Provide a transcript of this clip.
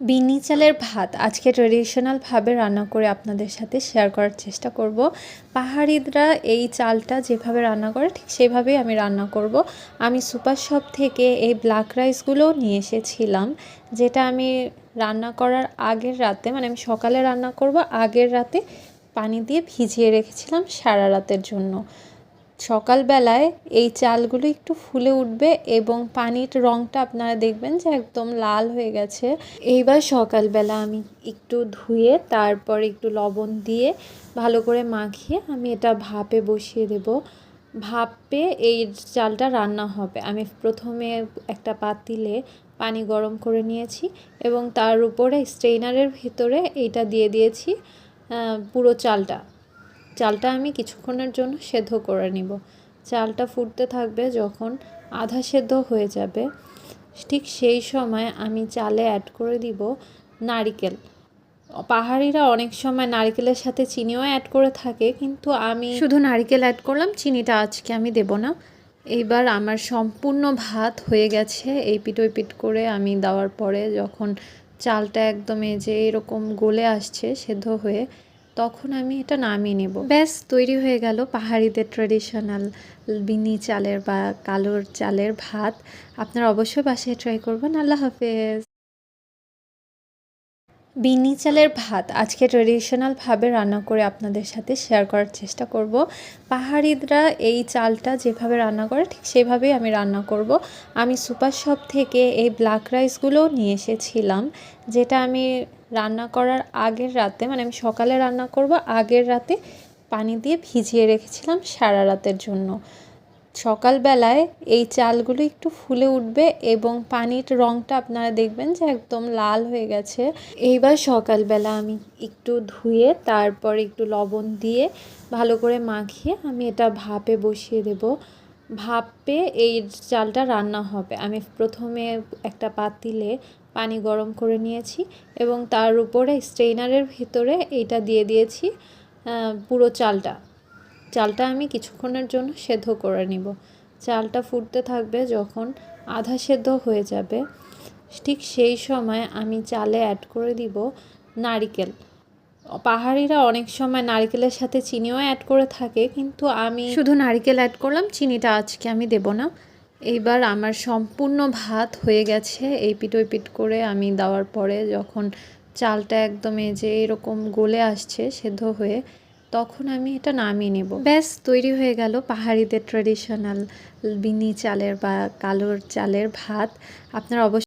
বিন্নি চালের ভাত আজকে ট্রেডিশনালভাবে রান্না করে আপনাদের সাথে শেয়ার করার চেষ্টা করব। পাহাড়িরা এই চালটা যেভাবে রান্না করে ঠিক সেভাবেই আমি রান্না করব। আমি সুপার শপ থেকে এই ব্ল্যাক রাইসগুলোও নিয়ে এসেছিলাম, যেটা আমি রান্না করার আগের রাতে, মানে আমি সকালে রান্না করব, আগের রাতে পানি দিয়ে ভিজিয়ে রেখেছিলাম সারা রাতের জন্য। সকালবেলায় এই চালগুলো একটু ফুলে উঠবে এবং পানির রঙটা আপনারা দেখবেন যে একদম লাল হয়ে গেছে। এইবার সকালবেলা আমি একটু ধুয়ে তারপর একটু লবণ দিয়ে ভালো করে মাখিয়ে আমি এটা ভাপে বসিয়ে দেব। ভাপে এই চালটা রান্না হবে। আমি প্রথমে একটা পাতিলে পানি গরম করে নিয়েছি এবং তার উপরে স্ট্রেইনারের ভিতরে এইটা দিয়ে দিয়েছি পুরো চালটা আমি কিছুক্ষণের জন্য সেদ্ধ করে নিব। চালটা ফুটতে থাকবে, যখন আধা সেদ্ধ হয়ে যাবে ঠিক সেই সময় আমি চালে অ্যাড করে দিব নারিকেল। পাহাড়িরা অনেক সময় নারিকেলের সাথে চিনিও অ্যাড করে থাকে, কিন্তু আমি শুধু নারিকেল অ্যাড করলাম, চিনিটা আজকে আমি দেব না। এইবার আমার সম্পূর্ণ ভাত হয়ে গেছে। এই পিঠ ওই পিঠ করে আমি দেওয়ার পরে যখন চালটা একদম এই যে এরকম গলে আসছে সেদ্ধ হয়ে, তখন আমি এটা নামিয়ে নেব। ব্যাস তৈরি হয়ে গেল পাহাড়িদের ট্রেডিশনাল বিন্নি চালের বা কালোর চালের ভাত। আপনারা অবশ্যই বাসায় ট্রাই করবেন। আল্লাহ হাফেজ। বিন্নি চালের ভাত আজকে ট্রেডিশনালভাবে রান্না করে আপনাদের সাথে শেয়ার করার চেষ্টা করব। পাহাড়িরা এই চালটা যেভাবে রান্না করে ঠিক সেভাবেই আমি রান্না করব। আমি সুপার শপ থেকে এই ব্ল্যাক রাইসগুলোও নিয়ে এসেছিলাম, যেটা আমি রান্না করার আগের রাতে, মানে আমি সকালে রান্না করব, আগের রাতে পানি দিয়ে ভিজিয়ে রেখেছিলাম সারা রাতের জন্য। সকালবেলায় এই চালগুলো একটু ফুলে উঠবে এবং পানির রঙটা আপনারা দেখবেন যে একদম লাল হয়ে গেছে। এইবার সকালবেলা আমি একটু ধুয়ে তারপর একটু লবণ দিয়ে ভালো করে মাখিয়ে আমি এটা ভাপে বসিয়ে দেব। ভাপে এই চালটা রান্না হবে। আমি প্রথমে একটা পাতিলে পানি গরম করে নিয়েছি এবং তার উপরে স্ট্রেইনারের ভিতরে এইটা দিয়ে দিয়েছি পুরো চালটা আমি কিছুক্ষণের জন্য সেদ্ধ করে নিব। চালটা ফুটতে থাকবে, যখন আধা সেদ্ধ হয়ে যাবে ঠিক সেই সময় আমি চালে অ্যাড করে দিব নারিকেল। পাহাড়িরা অনেক সময় নারিকেলের সাথে চিনিও অ্যাড করে থাকে, কিন্তু আমি শুধু নারিকেল অ্যাড করলাম, চিনিটা আজকে আমি দেব না। এইবার আমার সম্পূর্ণ ভাত হয়ে গেছে। এই পিঠ ওই পিঠ করে আমি দেওয়ার পরে যখন চালটা একদম এই যে এরকম গলে আসছে সেদ্ধ হয়ে, তখন আমি এটা নামিয়ে নেব। ব্যাস তৈরি হয়ে গেল পাহাড়িদের ট্রেডিশনাল বিন্নি চালের বা কালোর চালের ভাত। আপনারা অবশ্যই